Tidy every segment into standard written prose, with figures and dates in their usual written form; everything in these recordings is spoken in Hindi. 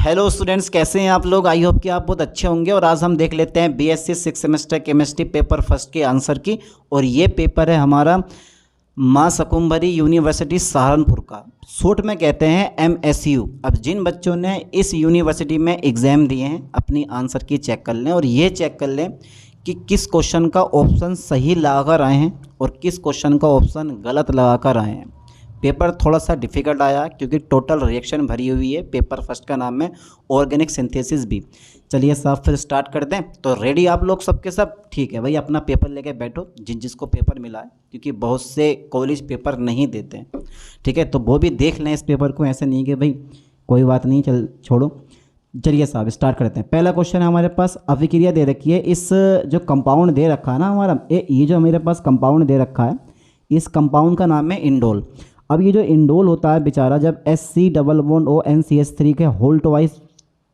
हेलो स्टूडेंट्स, कैसे हैं आप लोग। आई होप कि आप बहुत अच्छे होंगे। और आज हम देख लेते हैं BSc 6 semester chemistry paper first के आंसर की। और ये पेपर है हमारा माँ शाकुंभरी यूनिवर्सिटी सहारनपुर का, शॉर्ट में कहते हैं एमएसयू। अब जिन बच्चों ने इस यूनिवर्सिटी में एग्ज़ाम दिए हैं अपनी आंसर की चेक कर लें और ये चेक कर लें कि किस क्वेश्चन का ऑप्शन सही लगा कर आए हैं और किस क्वेश्चन का ऑप्शन गलत लगा कर आए हैं। पेपर थोड़ा सा डिफ़िकल्ट आया क्योंकि टोटल रिएक्शन भरी हुई है। पेपर फर्स्ट का नाम है ऑर्गेनिक सिंथेसिस भी। चलिए साहब फिर स्टार्ट कर दें। तो रेडी आप लोग सबके सब? ठीक है भाई, अपना पेपर लेके बैठो जिसको पेपर मिला है, क्योंकि बहुत से कॉलेज पेपर नहीं देते हैं। ठीक है, तो वो भी देख लें इस पेपर को, ऐसे नहीं कि भाई कोई बात नहीं चल छोड़ो। चलिए साहब स्टार्ट करते हैं। पहला क्वेश्चन है हमारे पास, अभिक्रिया दे रखी है। इस जो कंपाउंड दे रखा है ना हमारा, ये जो मेरे पास कंपाउंड दे रखा है, इस कंपाउंड का नाम है इंडोल। अब ये जो इंडोल होता है बेचारा, जब SC+ONCH3 के होल्ट वाइज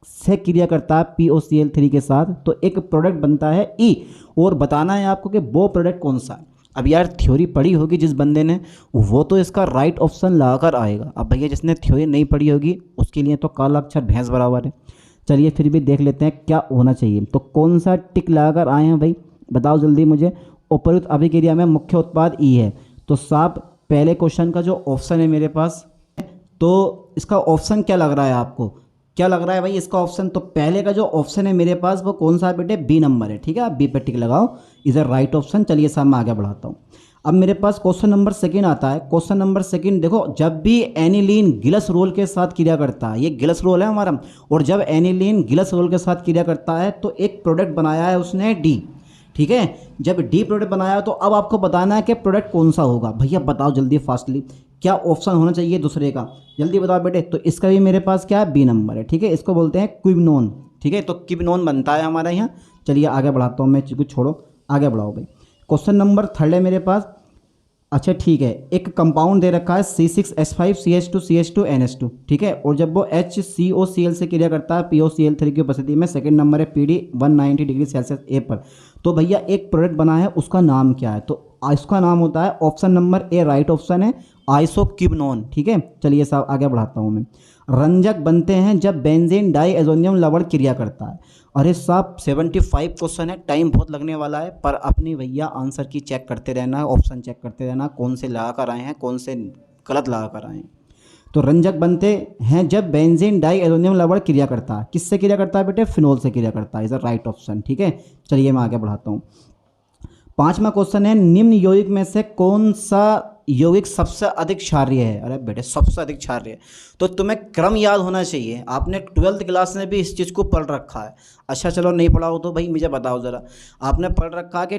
से क्रिया करता है POCl3 के साथ, तो एक प्रोडक्ट बनता है E। और बताना है आपको कि वो प्रोडक्ट कौन सा है। अब यार थ्योरी पढ़ी होगी जिस बंदे ने, वो तो इसका राइट ऑप्शन लगाकर आएगा। अब भैया जिसने थ्योरी नहीं पढ़ी होगी उसके लिए तो काला अक्षर भैंस बराबर है। चलिए फिर भी देख लेते हैं क्या होना चाहिए। तो कौन सा टिक लगाकर आए हैं भाई, बताओ जल्दी मुझे। उपयुक्त अभिक्रिया में मुख्य उत्पाद E है। तो साहब पहले क्वेश्चन का जो ऑप्शन है मेरे पास, तो इसका ऑप्शन क्या लग रहा है आपको? क्या लग रहा है भाई इसका ऑप्शन? तो पहले का जो ऑप्शन है मेरे पास वो कौन सा है बेटे? बी नंबर है। ठीक है, आप बी पे टिक लगाओ, इज अ राइट ऑप्शन। चलिए साहब मैं आगे बढ़ाता हूँ। अब मेरे पास क्वेश्चन नंबर सेकंड आता है। क्वेश्चन नंबर सेकंड देखो, जब भी एनिलीन गिलसरोल के साथ क्रिया करता है, ये गिलसरोल है हमारा, और जब एनिलीन गिलसरोल के साथ क्रिया करता है तो एक प्रोडक्ट बनाया है उसने डी। ठीक है, जब डी प्रोडक्ट बनाया तो अब आपको बताना है कि प्रोडक्ट कौन सा होगा। भैया बताओ जल्दी फास्टली, क्या ऑप्शन होना चाहिए दूसरे का, जल्दी बताओ बेटे। तो इसका भी मेरे पास क्या है? बी नंबर है। ठीक है, इसको बोलते हैं क्विनोन। ठीक है, तो क्विनोन बनता है हमारा यहाँ। चलिए आगे बढ़ाता हूँ मैं, कुछ छोड़ो आगे बढ़ाओ भाई। क्वेश्चन नंबर थर्ड है मेरे पास। अच्छा ठीक है, एक कंपाउंड दे रखा है C6H5CH2CH2NH2। ठीक है, और जब वो HCOCl से क्रिया करता है POCl3 की उपस्थिति में, सेकंड नंबर है PD 190 डिग्री सेल्सियस A पर। तो भैया एक प्रोडक्ट बना है, उसका नाम क्या है? तो इसका नाम होता है, option number A right option है, आइसोक्विनोन। ठीक है, चलिए साहब आगे बढ़ाता हूँ मैं। रंजक बनते हैं जब बेंजीन डाइएजोनियम लवण क्रिया करता है। अरे साहब 75 क्वेश्चन है, टाइम बहुत लगने वाला है, पर अपनी भैया आंसर की चेक करते रहना, ऑप्शन चेक करते रहना, कौन से लगा कर आए हैं कौन से गलत लगा कर आए हैं। तो रंजक बनते हैं जब बेंजीन डाइएजोनियम लवण क्रिया करता है। किससे क्रिया करता है बेटे? फिनोल से क्रिया करता है, इज अ राइट ऑप्शन। ठीक है, चलिए मैं आगे बढ़ाता हूँ। पांचवा क्वेश्चन है, निम्न यौगिक में से कौन सा यौगिक सबसे अधिक क्षारीय है? अरे बेटे सबसे अधिक क्षारीय है तो तुम्हें क्रम याद होना चाहिए। आपने 12th क्लास में भी इस चीज़ को पढ़ रखा है। अच्छा चलो नहीं पढ़ा हो तो भाई मुझे बताओ ज़रा, आपने पढ़ रखा है कि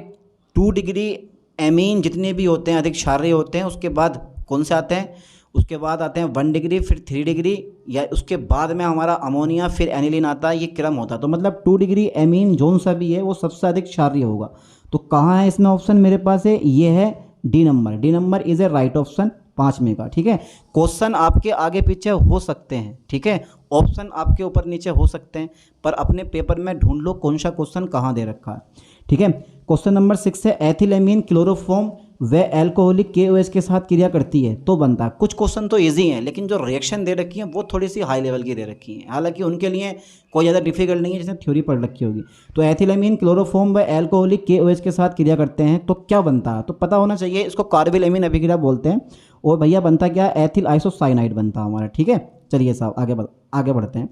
2 डिग्री एमीन जितने भी होते हैं अधिक क्षारीय होते हैं। उसके बाद कौन से आते हैं? उसके बाद आते हैं 1 डिग्री, फिर 3 डिग्री, या उसके बाद में हमारा अमोनिया, फिर एनिलीन आता है। ये क्रम होता है। तो मतलब 2 डिग्री एमीन जोन सा भी है वो सबसे अधिक क्षारीय होगा। तो कहाँ है इसमें ऑप्शन? मेरे पास है, ये है D number. D number is a right option पांचवें का। ठीक है, क्वेश्चन आपके आगे पीछे हो सकते हैं। ठीक है, ऑप्शन आपके ऊपर नीचे हो सकते हैं, पर अपने पेपर में ढूंढ लो कौन सा क्वेश्चन कहाँ दे रखा है। ठीक है, क्वेश्चन नंबर 6 है, एथिलेमीन क्लोरोफॉर्म व एल्कोहलिक KOH के साथ क्रिया करती है तो बनता है। कुछ क्वेश्चन तो इजी हैं, लेकिन जो रिएक्शन दे रखी है वो थोड़ी सी हाई लेवल की दे रखी हैं। हालांकि उनके लिए कोई ज़्यादा डिफिकल्ट नहीं है, जिसने थ्योरी पढ़ रखी होगी। तो एथिलेमीन क्लोरोफॉर्म व एल्कोहलिक KOH के साथ क्रिया करते हैं तो क्या बनता है? तो पता होना चाहिए, इसको कार्बिल अमीन अभिक्रिया बोलते हैं। और भैया बनता क्या? एथिल आइसोसाइनाइड बनता हमारा। ठीक है, चलिए साहब आगे बढ़ते हैं।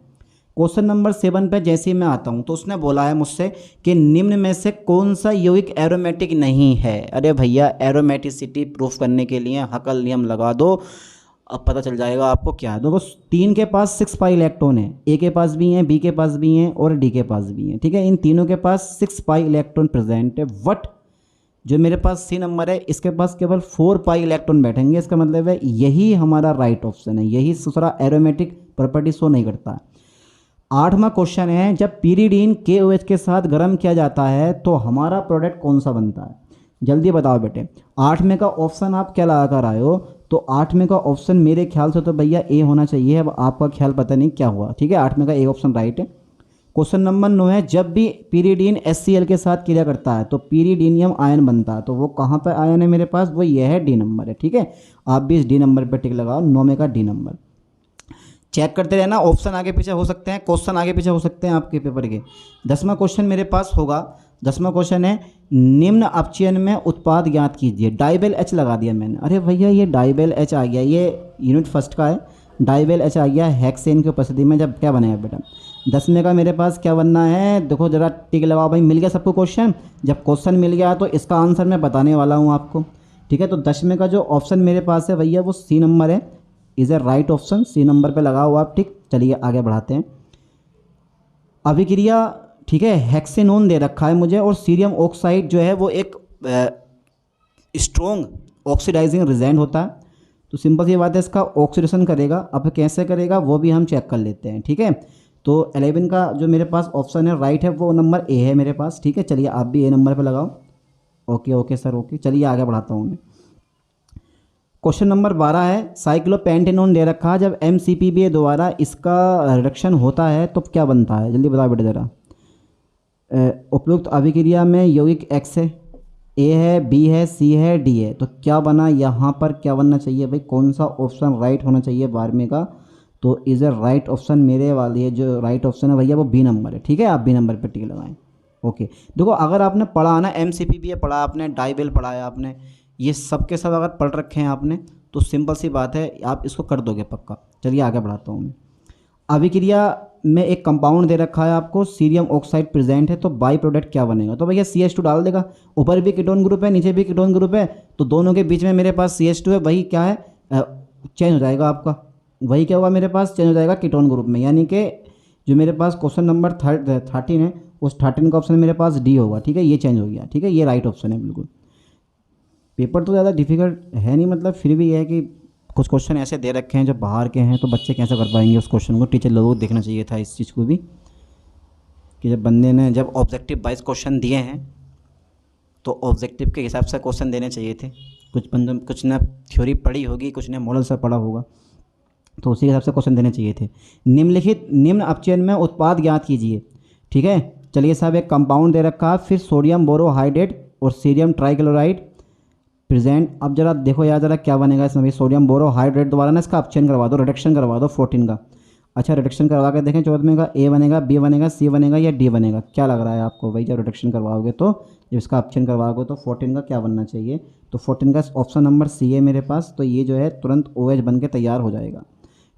क्वेश्चन नंबर 7 पे जैसे ही मैं आता हूँ तो उसने बोला है मुझसे कि निम्न में से कौन सा यौगिक एरोमेटिक नहीं है। अरे भैया एरोमेटिसिटी प्रूफ करने के लिए हकल नियम लगा दो, अब पता चल जाएगा आपको क्या है। देखो 3 के पास 6 पाई इलेक्ट्रॉन है, ए के पास भी हैं, बी के पास भी हैं और डी के पास भी हैं। ठीक है, इन तीनों के पास 6 पाई इलेक्ट्रॉन प्रेजेंट है। बट जो मेरे पास सी नंबर है इसके पास केवल 4 पाई इलेक्ट्रॉन बैठेंगे। इसका मतलब है यही हमारा राइट ऑप्शन है, यही दूसरा एरोमेटिक प्रॉपर्टी शो नहीं करता है। 8वां क्वेश्चन है, जब पीरिडीन KOH के साथ गर्म किया जाता है तो हमारा प्रोडक्ट कौन सा बनता है? जल्दी बताओ बेटे। 8वें का ऑप्शन आप क्या लगा कर आए हो? तो 8वें का ऑप्शन मेरे ख्याल से तो भैया ए होना चाहिए। अब आपका ख्याल पता नहीं क्या हुआ। ठीक है, 8वें का ए ऑप्शन राइट है। क्वेश्चन नंबर 9 है, जब भी पीरिडीन HCl के साथ क्रिया करता है तो पीरिडीनियम आयन बनता है। तो वो कहाँ पर आयन है मेरे पास? वो ये है, डी नंबर है। ठीक है, आप भी इस डी नंबर पर टिक लगाओ, 9वें का डी नंबर। चेक करते रहना, ऑप्शन आगे पीछे हो सकते हैं, क्वेश्चन आगे पीछे हो सकते हैं आपके पेपर के। 10वां क्वेश्चन मेरे पास होगा, 10वां क्वेश्चन है निम्न अपचयन में उत्पाद ज्ञात कीजिए। डाइबेल एच लगा दिया मैंने, अरे भैया ये डाइबेल एच आ गया, ये यूनिट फर्स्ट का है, डाइबेल एच आ गया हेक्सेन की उपस्थिति में, जब क्या बनेगा बेटा 10वें का मेरे पास क्या बनना है, देखो ज़रा टिक लगाओ भाई। मिल गया सबको क्वेश्चन, जब क्वेश्चन मिल गया तो इसका आंसर मैं बताने वाला हूँ आपको, ठीक है। तो 10वें का जो ऑप्शन मेरे पास है भैया वो सी नंबर है, is a right option, C number पे लगाओ आप, ठीक। चलिए आगे बढ़ाते हैं। अभिक्रिया, ठीक है, हेक्सेनोन दे रखा है मुझे, और सीरियम ऑक्साइड जो है वो एक स्ट्रॉन्ग ऑक्सीडाइजिंग रिजेंट होता है। तो सिंपल सी बात है, इसका ऑक्सीडेशन करेगा। अब कैसे करेगा वो भी हम चेक कर लेते हैं, ठीक है। तो 11 का जो मेरे पास ऑप्शन है राइट है वो नंबर ए है मेरे पास, ठीक है। चलिए आप भी ए नंबर पे लगाओ। Okay okay sir, okay. चलिए आगे बढ़ाता हूँ मैं। क्वेश्चन नंबर 12 है, साइक्लोपेंटेनोन दे रखा है, जब MCPBA द्वारा इसका रिडक्शन होता है तो क्या बनता है, जल्दी बताओ बेटा ज़रा। उपयुक्त अभिक्रिया में यौगिक एक्स है, ए है, बी है, सी है, डी है, तो क्या बना यहाँ पर, क्या बनना चाहिए भाई, कौन सा ऑप्शन राइट होना चाहिए 12वें का। तो इज़ ए राइट ऑप्शन मेरे वाली है, जो राइट ऑप्शन है भैया वो बी नंबर है, ठीक है। आप बी नंबर पर टिक लगाएं। ओके, देखो अगर आपने पढ़ा ना, MCPBA पढ़ा आपने, डाइबेल पढ़ा है आपने, ये सब के सब अगर पढ़ रखे हैं आपने, तो सिंपल सी बात है आप इसको कर दोगे पक्का। चलिए आगे बढ़ाता हूँ मैं। अभिक्रिया में एक कंपाउंड दे रखा है आपको, सीरियम ऑक्साइड प्रेजेंट है, तो बाई प्रोडक्ट क्या बनेगा, तो भैया CH2 डाल देगा। ऊपर भी कीटोन ग्रुप है, नीचे भी कीटोन ग्रुप है, तो दोनों के बीच में मेरे पास CH2 है, वही क्या है चेंज हो जाएगा आपका, वही क्या होगा मेरे पास चेंज हो जाएगा कीटोन ग्रुप में। यानी कि जो मेरे पास क्वेश्चन नंबर 13 है, उस 13 का ऑप्शन मेरे पास डी होगा, ठीक है। ये चेंज हो गया, ठीक है, ये राइट ऑप्शन है बिल्कुल। पेपर तो ज़्यादा डिफिकल्ट है नहीं, मतलब फिर भी यह है कि कुछ क्वेश्चन ऐसे दे रखे हैं जो बाहर के हैं, तो बच्चे कैसे कर पाएंगे उस क्वेश्चन को। टीचर लोगों को देखना चाहिए था इस चीज़ को भी, कि जब बंदे ने जब ऑब्जेक्टिव वाइज क्वेश्चन दिए हैं तो ऑब्जेक्टिव के हिसाब से क्वेश्चन देने चाहिए थे। कुछ बंदों कुछ ने थ्योरी पढ़ी होगी, कुछ ने मॉडल से पढ़ा होगा, तो उसी के हिसाब से क्वेश्चन देने चाहिए थे। निम्न अपचयन में उत्पाद ज्ञात कीजिए, ठीक है। चलिए साहब, एक कंपाउंड दे रखा है, फिर सोडियम बोरोहाइड्रेट और सीरियम ट्राइक्लोराइड प्रेजेंट। अब जरा देखो यार जरा क्या बनेगा इसमें भी, सोडियम बोरोहाइड्रेट द्वारा ना इसका अपचयन करवा दो, रिडक्शन करवा दो 14 का। अच्छा, रिडक्शन करवा के देखें 14वें का, ए बनेगा, बी बनेगा, सी बनेगा या डी बनेगा, क्या लग रहा है आपको भाई। जब रिडक्शन करवाओगे तो, जब इसका अपचयन करवाओगे तो 14 का क्या बनना चाहिए, तो 14 का ऑप्शन नंबर सी है मेरे पास, तो ये जो है तुरंत OH बन के तैयार हो जाएगा,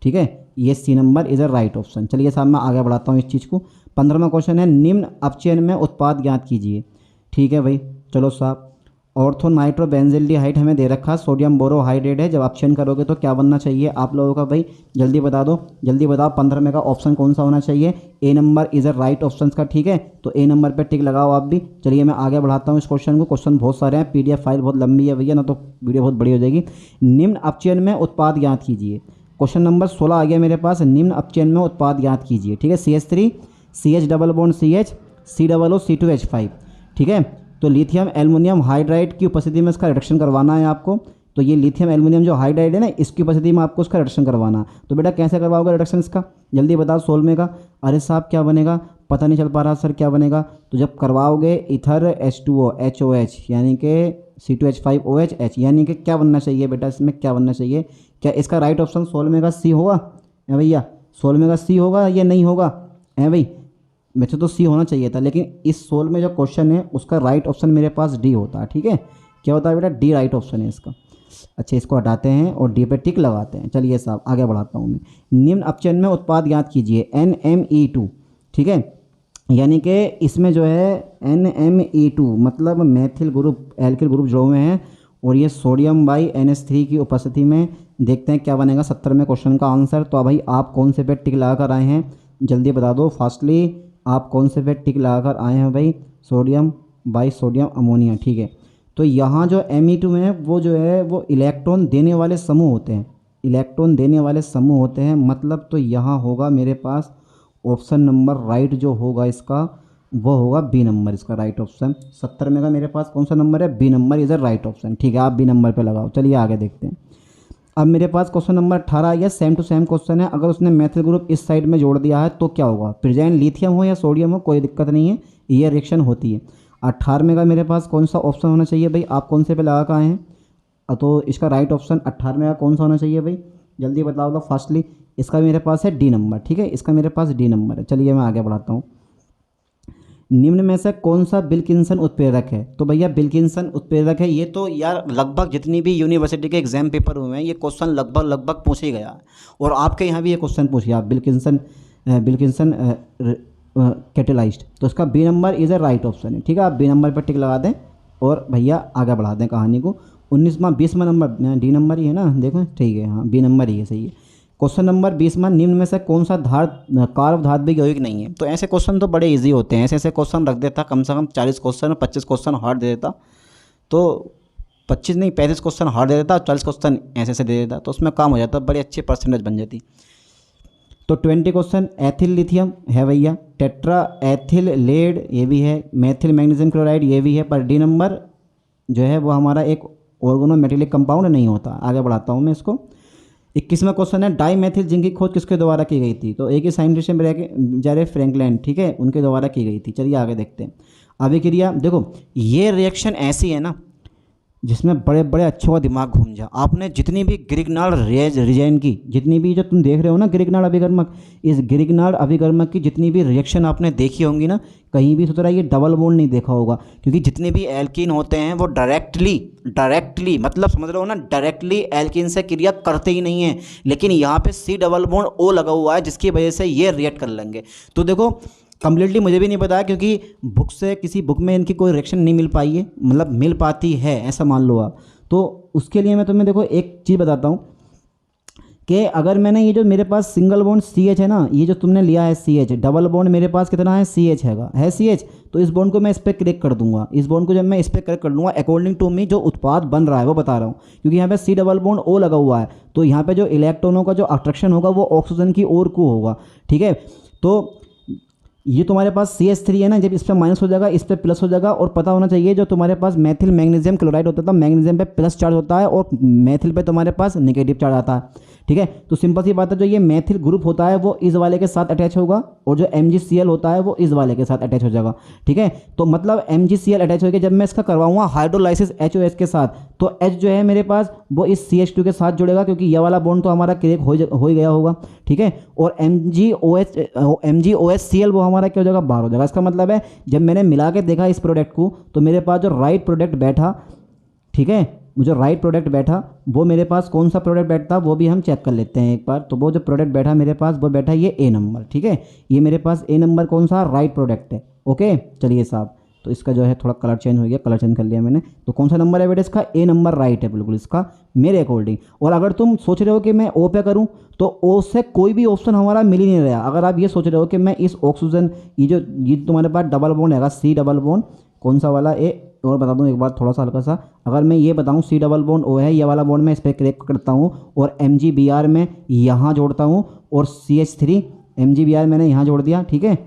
ठीक है। ये C number is a right option. चलिए साहब मैं आगे बढ़ाता हूँ इस चीज़ को। 15वां क्वेश्चन है, निम्न अपचयन में उत्पाद ज्ञात कीजिए, ठीक है भाई। चलो साहब, ऑर्थो नाइट्रोबेंजिल्डिहाइड हमें दे रखा, सोडियम बोरोहाइड्रेट है, जब अपचयन करोगे तो क्या बनना चाहिए आप लोगों का भाई, जल्दी बता दो, जल्दी बताओ। 15वें का ऑप्शन कौन सा होना चाहिए, A number is a right option का, ठीक है। तो ए नंबर पे टिक लगाओ आप भी। चलिए मैं आगे बढ़ाता हूँ इस क्वेश्चन को। क्वेश्चन बहुत सारे हैं, PDF फाइल बहुत लंबी है भैया, ना तो वीडियो बहुत बड़ी हो जाएगी। निम्न अपचयन में उत्पाद ज्ञात कीजिए, क्वेश्चन नंबर 16 आ गया मेरे पास। निम्न अपचयन में उत्पाद ज्ञात कीजिए, ठीक है। CH3 CH double bond CH COO C2H5, ठीक है। तो लिथियम एल्युमिनियम हाइड्राइड की उपस्थिति में इसका रिडक्शन करवाना है आपको। तो ये लिथियम एल्युमिनियम जो हाइड्राइड है ना, इसकी उपस्थिति में आपको उसका रिडक्शन करवाना है। तो बेटा कैसे करवाओगे रिडक्शन इसका, जल्दी बताओ। 16वें का, अरे साहब क्या बनेगा, पता नहीं चल पा रहा सर क्या बनेगा। तो जब करवाओगे इथर H2O HOH यानी कि C2H5OH, यानी कि क्या बनना चाहिए बेटा, इसमें क्या बनना चाहिए, क्या इसका राइट ऑप्शन 16वें का सी होगा भैया, 16वें का सी होगा या नहीं होगा भाई। वैसे तो सी होना चाहिए था, लेकिन इस 16 में जो क्वेश्चन है उसका राइट ऑप्शन मेरे पास डी होता है, ठीक है। क्या होता है बेटा, डी राइट ऑप्शन है इसका। अच्छा, इसको हटाते हैं और डी पे टिक लगाते हैं। चलिए साहब आगे बढ़ाता हूँ मैं। निम्न अपचयन में उत्पाद ज्ञात कीजिए, NME2, ठीक है। यानी कि इसमें जो है NME2 मतलब मैथिल ग्रुप एल्किल ग्रुप जुड़े हुए हैं, और ये सोडियम बाई NH3 की उपस्थिति में। देखते हैं क्या बनेगा 70वें क्वेश्चन का आंसर। तो भाई आप कौन से पे टिक लगा कर आए हैं, जल्दी बता दो फास्टली, आप कौन से पे टिक लगाकर आए हैं भाई। सोडियम बाई सोडियम अमोनिया, ठीक है। तो यहाँ जो Me2 में वो जो है वो इलेक्ट्रॉन देने वाले समूह होते हैं, इलेक्ट्रॉन देने वाले समूह होते हैं, मतलब तो यहाँ होगा मेरे पास ऑप्शन नंबर राइट जो होगा इसका वो होगा बी नंबर, इसका राइट ऑप्शन। 70 में का मेरे पास कौन सा नंबर है, B number is a right option, ठीक है। आप बी नंबर पे लगाओ। चलिए आगे देखते हैं। अब मेरे पास क्वेश्चन नंबर 18 या सेम टू सेम क्वेश्चन है। अगर उसने मैथिल ग्रुप इस साइड में जोड़ दिया है तो क्या होगा, प्रेजेंट लिथियम हो या सोडियम हो कोई दिक्कत नहीं है, ये रिएक्शन होती है। 18वें का मेरे पास कौन सा ऑप्शन होना चाहिए भाई, आप कौन से पे लगा कर आए हैं। तो इसका राइट ऑप्शन 18वें का कौन सा होना चाहिए भाई, जल्दी बताओ तो फास्टली। इसका मेरे पास है डी नंबर, ठीक है, इसका मेरे पास डी नंबर है। चलिए मैं आगे बढ़ाता हूँ। निम्न में से कौन सा विल्किंसन उत्प्रेरक है? तो भैया विल्किंसन उत्प्रेरक है, ये तो यार लगभग जितनी भी यूनिवर्सिटी के एग्जाम पेपर हुए हैं ये क्वेश्चन लगभग पूछ ही गया है, और आपके यहाँ भी ये क्वेश्चन पूछ गया विल्किंसन कैटेलाइज्ड। तो इसका B number is a right option है, ठीक है। आप बी नंबर पर टिक लगा दें और भैया आगे बढ़ा दें कहानी को। 20वां नंबर डी नंबर ही है ना, देखो ठीक है, हाँ बी नंबर ही है, सही है। क्वेश्चन नंबर 20वां, निम्न में से कौन सा कार्ब धात्विक यौगिक नहीं है? तो ऐसे क्वेश्चन तो बड़े इजी होते हैं, ऐसे ऐसे क्वेश्चन रख देता, कम से कम 40 क्वेश्चन 25 क्वेश्चन हार्ड दे देता, तो 25 नहीं 35 क्वेश्चन हार्ड दे देता, 40 क्वेश्चन ऐसे ऐसे दे देता, तो उसमें काम हो जाता, बड़ी अच्छी परसेंटेज बन जाती। तो 20 क्वेश्चन एथिल लिथियम है भैया, टेट्रा एथिल लेड ये भी है, मेथिल मैग्नीशियम क्लोराइड ये भी है, पर डी नंबर जो है वो हमारा एक ऑर्गेनोमेटेलिक कंपाउंड नहीं होता। आगे बढ़ाता हूँ मैं इसको। 21वां क्वेश्चन है, डाई मेथिल जिंक की खोज किसके द्वारा की गई थी? तो एक ही साइंटिस्ट जेरे फ्रैंकलिन, ठीक है, उनके द्वारा की गई थी। चलिए आगे देखते हैं। अभिक्रिया, देखो ये रिएक्शन ऐसी है ना जिसमें बड़े बड़े अच्छों का दिमाग घूम जा। आपने जितनी भी ग्रिग्नार्ड रिजेन की, जितनी भी जो तुम देख रहे हो ना ग्रिग्नार्ड अभिकर्मक, इस ग्रिग्नार्ड अभिकर्मक की जितनी भी रिएक्शन आपने देखी होंगी ना, कहीं भी सोच ये डबल बॉन्ड नहीं देखा होगा, क्योंकि जितने भी एल्कीन होते हैं वो डायरेक्टली मतलब समझ रहे हो ना, डायरेक्टली एल्कीन से क्रिया करते ही नहीं है, लेकिन यहाँ पे सी डबल बॉन्ड ओ लगा हुआ है जिसकी वजह से ये रिएक्ट कर लेंगे। तो देखो कम्प्लीटली मुझे भी नहीं पता है, क्योंकि बुक से किसी बुक में इनकी कोई रिएक्शन नहीं मिल पाई है, मतलब मिल पाती है ऐसा मान लो आप। तो उसके लिए मैं तुम्हें देखो एक चीज़ बताता हूँ कि अगर मैंने ये जो मेरे पास सिंगल बॉन्ड सी एच है ना, ये जो तुमने लिया है सी एच, डबल बॉन्ड मेरे पास कितना है सी एच है सी एच, तो इस बॉन्ड को मैं इस पर क्लिक कर दूंगा। इस बॉन्ड को जब मैं इस पर क्लिक कर लूँगा, अकॉर्डिंग टू मी जो उत्पाद बन रहा है वो बता रहा हूँ, क्योंकि यहाँ पे सी डबल बॉन्ड ओ लगा हुआ है, तो यहाँ पे जो इलेक्ट्रॉनों का जो अट्रैक्शन होगा वो ऑक्सीजन की ओर को होगा, ठीक है। तो ये तुम्हारे पास CH3 है ना, जब इस पर माइनस हो जाएगा इस पर प्लस हो जाएगा, और पता होना चाहिए जो तुम्हारे पास मेथिल मैग्नीशियम क्लोराइड होता था, मैग्नीशियम पे प्लस चार्ज होता है और मेथिल पे तुम्हारे पास नेगेटिव चार्ज आता है, ठीक है। तो सिंपल सी बात है, जो ये मेथिल ग्रुप होता है वो इस वाले के साथ अटैच होगा, और जो MgCl होता है वो इस वाले के साथ अटैच हो जाएगा, ठीक है। तो मतलब MgCl अटैच हो गया, जब मैं इसका करवाऊंगा हाइड्रोलाइसिस HOH के साथ, तो H जो है मेरे पास वो इस CH2 के साथ जुड़ेगा, क्योंकि यह वाला बॉन्ड तो हमारा क्रेक हो ही गया होगा, ठीक है। और MgOHCl वो हमारा क्या हो जाएगा, बाहर हो जाएगा। इसका मतलब है जब मैंने मिला के देखा इस प्रोडक्ट को, तो मेरे पास जो राइट प्रोडक्ट बैठा, ठीक है, जो राइट प्रोडक्ट बैठा वो मेरे पास कौन सा प्रोडक्ट बैठता वो भी हम चेक कर लेते हैं एक बार। तो वो जो प्रोडक्ट बैठा मेरे पास वो बैठा ये ए नंबर, ठीक है, ये मेरे पास ए नंबर कौन सा राइट प्रोडक्ट है, ओके। चलिए साहब, तो इसका जो है थोड़ा कलर चेंज हो गया, कलर चेंज कर लिया मैंने। तो कौन सा नंबर है बेटा इसका, ए नंबर राइट है बिल्कुल इसका मेरे अकॉर्डिंग। और अगर तुम सोच रहे हो कि मैं ओ पे करूं, तो ओ से कोई भी ऑप्शन हमारा मिल ही नहीं रहा। अगर आप ये सोच रहे हो कि मैं इस ऑक्सीजन ये तुम्हारे पास डबल बॉन्ड है सी डबल बॉन्ड कौन सा वाला ए, और बता दूं एक बार थोड़ा सा हल्का सा, अगर मैं ये बताऊं सी डबल बॉन्ड ओ है, ये वाला बॉन्ड मैं इस पर क्लिक करता हूं और MgBr में यहाँ जोड़ता हूं, और CH3 MgBr मैंने यहाँ जोड़ दिया, ठीक है,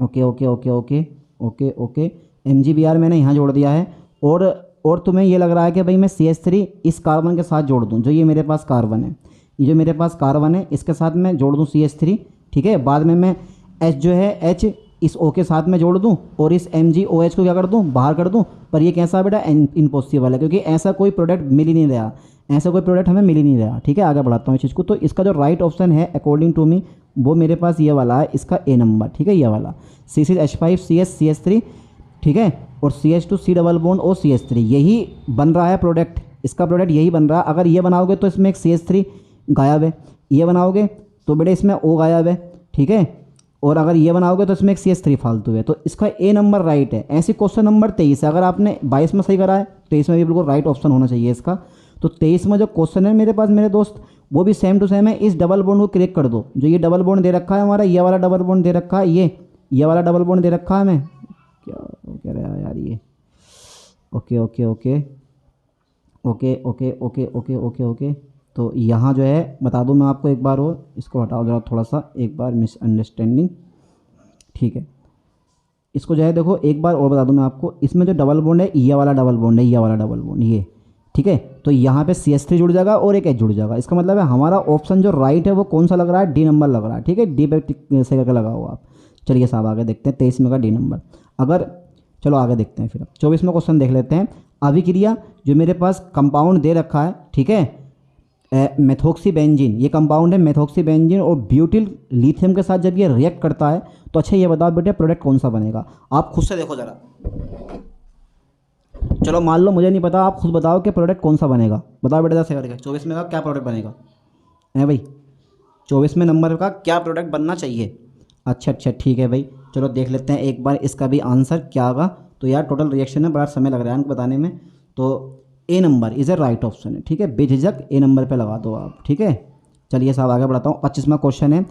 okay okay okay okay okay okay MgBr मैंने यहाँ जोड़ दिया है। और तुम्हें ये लग रहा है कि भाई मैं CH3 इस कार्बन के साथ जोड़ दूँ, जो ये मेरे पास कार्बन है, ये जो मेरे पास कार्बन है इसके साथ मैं जोड़ दूँ CH3, ठीक है। बाद में मैं H जो है H इस O के साथ में जोड़ दूं और इस MgOH को क्या कर दूं, बाहर कर दूं। पर ये कैसा बेटा इम्पॉसिबल है, क्योंकि ऐसा कोई प्रोडक्ट मिल ही नहीं रहा, ऐसा कोई प्रोडक्ट हमें मिल ही नहीं रहा, ठीक है। आगे बढ़ाता हूँ इस चीज़ को। तो इसका जो राइट ऑप्शन है अकॉर्डिंग टू मी वो मेरे पास ये वाला है, इसका ए नंबर, ठीक है, ये वाला C6H5CH ठीक है, और CH2 C डबल बॉन्ड और CH3 यही बन रहा है प्रोडक्ट, इसका प्रोडक्ट यही बन रहा है। अगर ये बनाओगे तो इसमें एक CH3 गायब है, ये बनाओगे तो बेटा इसमें O गायब है, ठीक है, और अगर ये बनाओगे तो इसमें एक CH3 फालतू है। तो इसका ए नंबर राइट है। ऐसे क्वेश्चन नंबर 23 है, अगर आपने 22 में सही करा है 23 में भी बिल्कुल राइट ऑप्शन होना चाहिए इसका। तो 23 में जो क्वेश्चन है मेरे पास मेरे दोस्त वो भी सेम टू सेम है। इस डबल बॉन्ड को क्लिक कर दो, जो ये डबल बॉन्ड दे रखा है हमारा, ये वाला डबल बॉन्ड दे रखा है, ये वाला डबल बॉन्ड दे रखा है, मैं क्या कह रहा है यार ये, okay okay okay okay okay okay okay okay okay. तो यहाँ जो है बता दूँ मैं आपको एक बार, और इसको हटाओ जरा थोड़ा सा, एक बार मिसअंडरस्टैंडिंग, ठीक है। इसको जो है देखो एक बार और बता दूँ मैं आपको, इसमें जो डबल बॉन्ड है ये वाला डबल बॉन्ड है, ये वाला डबल बॉन्ड ये, ठीक है। तो यहाँ पे CH3 जुड़ जाएगा और एक H जुड़ जाएगा। इसका मतलब है हमारा ऑप्शन जो राइट है वो कौन सा लग रहा है, डी नंबर लग रहा है, ठीक है, डी पे टिक से करके लगाओ आप। चलिए साहब आगे देखते हैं 23 में का डी नंबर। अगर चलो आगे देखते हैं फिर 24 में क्वेश्चन देख लेते हैं। अभिक्रिया जो मेरे पास कंपाउंड दे रखा है, ठीक है, मेथोक्सीबेंजीन, ये कंपाउंड है मेथोक्सीबेंजीन और ब्यूटिल लिथियम के साथ जब ये रिएक्ट करता है तो अच्छा ये बताओ बेटे प्रोडक्ट कौन सा बनेगा। आप खुद से देखो ज़रा, चलो मान लो मुझे नहीं पता, आप खुद बताओ कि प्रोडक्ट कौन सा बनेगा। बताओ बेटा जैसे करके 24 में का क्या प्रोडक्ट बनेगा है भाई, 24वें नंबर का क्या प्रोडक्ट बनना चाहिए। अच्छा ठीक है भाई, चलो देख लेते हैं एक बार इसका भी आंसर क्या होगा। तो यार टोटल रिएक्शन में बड़ा समय लग रहा है इनको बताने में, तो A number is a right option है। ठीक है, बेझिझक ए नंबर पे लगा दो आप। ठीक है, चलिए साहब आगे बढ़ाता हूँ। 25वां क्वेश्चन है,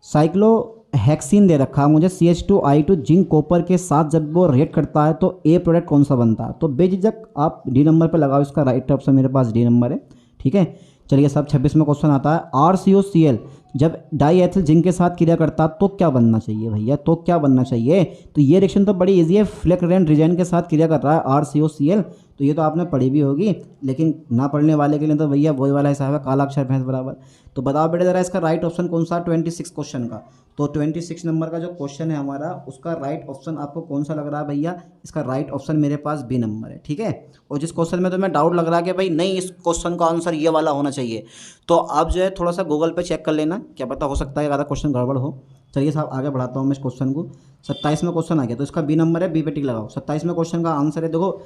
साइक्लोहेक्सिन दे रखा है मुझे CH2I2 जिंक कॉपर के साथ जब वो रिएक्ट करता है तो ए प्रोडक्ट कौन सा बनता है। तो बेझिझक आप डी नंबर पे लगाओ, इसका राइट ऑप्शन मेरे पास डी नंबर है। ठीक है, चलिए साहब 26वां क्वेश्चन आता है, RCOCl जब डाईएथिल जिंक के साथ क्रिया करता तो क्या बनना चाहिए भैया, तो क्या बनना चाहिए। तो ये रिएक्शन तो बड़ी इजी है, फ्लेक्रेन रिजेन के साथ क्रिया कर रहा है RCOCl, तो ये तो आपने पढ़ी भी होगी, लेकिन ना पढ़ने वाले के लिए तो भैया वही वाला हिसाब है, काला अक्षर भैंस बराबर। तो बताओ बेटे ज़रा इसका राइट ऑप्शन कौन सा 26 क्वेश्चन का। तो 26 नंबर का जो क्वेश्चन है हमारा, उसका राइट ऑप्शन आपको कौन सा लग रहा है भैया। इसका राइट ऑप्शन मेरे पास बी नंबर है। ठीक है, और जिस क्वेश्चन में तुम्हें डाउट लग रहा है कि भाई नहीं इस क्वेश्चन का आंसर ये वाला होना चाहिए, तो आप जो है थोड़ा सा गूगल पे चेक कर लेना, क्या पता हो सकता है ज़्यादा क्वेश्चन गड़बड़ हो। चलिए साहब आगे बढ़ाता हूँ मैं इस क्वेश्चन को। 27वां क्वेश्चन आ गया, तो इसका बी नंबर है, बी पे टिक लगाओ। 27वें क्वेश्चन का आंसर है, देखो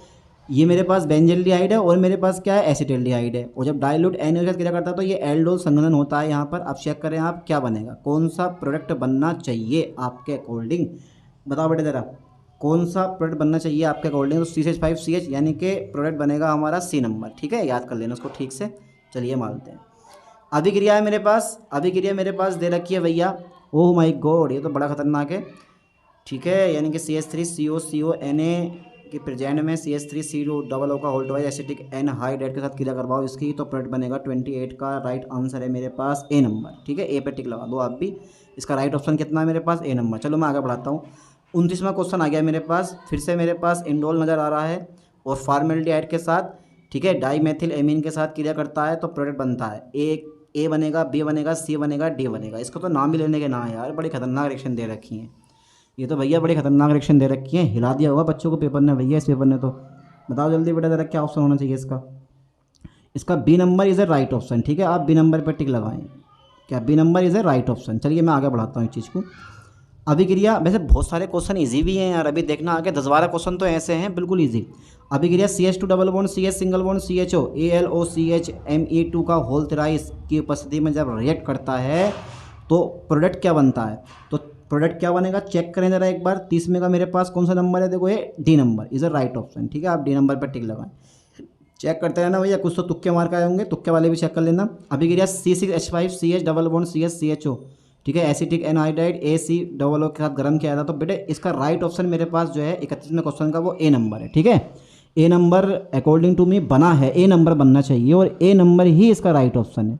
ये मेरे पास बेंजल्डिहाइड है और मेरे पास क्या है एसिटिल्डिहाइड है, और जब डाइल्यूट NaOH के साथ क्रिया करता है तो ये एल्डोल संघनन होता है यहाँ पर। आप चेक करें आप क्या बनेगा, कौन सा प्रोडक्ट बनना चाहिए आपके अकॉर्डिंग। बताओ बेटे ज़रा कौन सा प्रोडक्ट बनना चाहिए आपके अकॉर्डिंग। तो CH5CH यानी कि प्रोडक्ट बनेगा हमारा सी नंबर। ठीक है, याद कर लेना उसको ठीक से। चलिए मानते हैं, अभिक्रिया है मेरे पास, अभिक्रिया मेरे पास दे रखी है भैया। ओह माय गॉड, ये तो बड़ा खतरनाक है। ठीक है, यानी कि CH3COCONa कि प्रेजेंट में CH3CO का होल्ड वाइज एसिटिक एनहाइड्राइड के साथ क्रिया करवाओ इसकी, तो प्रोडक्ट बनेगा 28 का राइट आंसर है मेरे पास ए नंबर। ठीक है, ए पे टिक लगा दो आप भी। इसका राइट ऑप्शन कितना है मेरे पास, ए नंबर। चलो मैं आगे बढ़ाता हूँ। 29वां क्वेश्चन आ गया मेरे पास, फिर से मेरे पास इंडोल नज़र आ रहा है और फॉर्मेल्डिहाइड के साथ, ठीक है, डाईमेथिल एमीन के साथ क्रिया करता है तो प्रोडक्ट बनता है ए बनेगा, बी बनेगा, सी बनेगा, डी बनेगा। इसको तो नाम भी लेने के ना है यार, बड़ी खतरनाक रिएक्शन दे रखी हैं ये तो भैया, बड़ी खतरनाक रिएक्शन दे रखी है। हिला दिया होगा बच्चों को पेपर ने भैया, इस पेपर ने। तो बताओ जल्दी बेटा ज़रा क्या ऑप्शन होना चाहिए इसका। इसका B number is a right option. ठीक है, आप बी नंबर पर टिक लगाएं, क्या B number is a right option. चलिए मैं आगे बढ़ाता हूँ इस चीज़ को। अभिक्रिया, वैसे बहुत सारे क्वेश्चन ईजी भी हैं यार, अभी देखना आगे 10-12 क्वेश्चन तो ऐसे हैं बिल्कुल ईजी। अभिक्रिया CH2 double bond CH single bond CHO ALOCH Me2 का होल थ्राइस की उपस्थिति में जब रिएक्ट करता है तो प्रोडक्ट क्या बनता है। तो प्रोडक्ट क्या बनेगा चेक करें ज़रा एक बार। 30वें का मेरे पास कौन सा नंबर है, देखो ये D number is a right option. ठीक है, आप डी नंबर पर टिक लगाएं, चेक करते रहना भैया, कुछ तो तुक्के मार के आए होंगे, तुक्के वाले भी चेक कर लेना। अभिक्रिया C6H5CH double bond CH CHO, ठीक है, एसिटिक एनहाइड्राइड ACOO के साथ गर्म किया था। तो बेटे इसका राइट ऑप्शन मेरे पास जो है 31वें क्वेश्चन का वो ए नंबर है। ठीक है, ए नंबर अकॉर्डिंग टू मी बना है, ए नंबर बनना चाहिए और ए नंबर ही इसका राइट ऑप्शन है।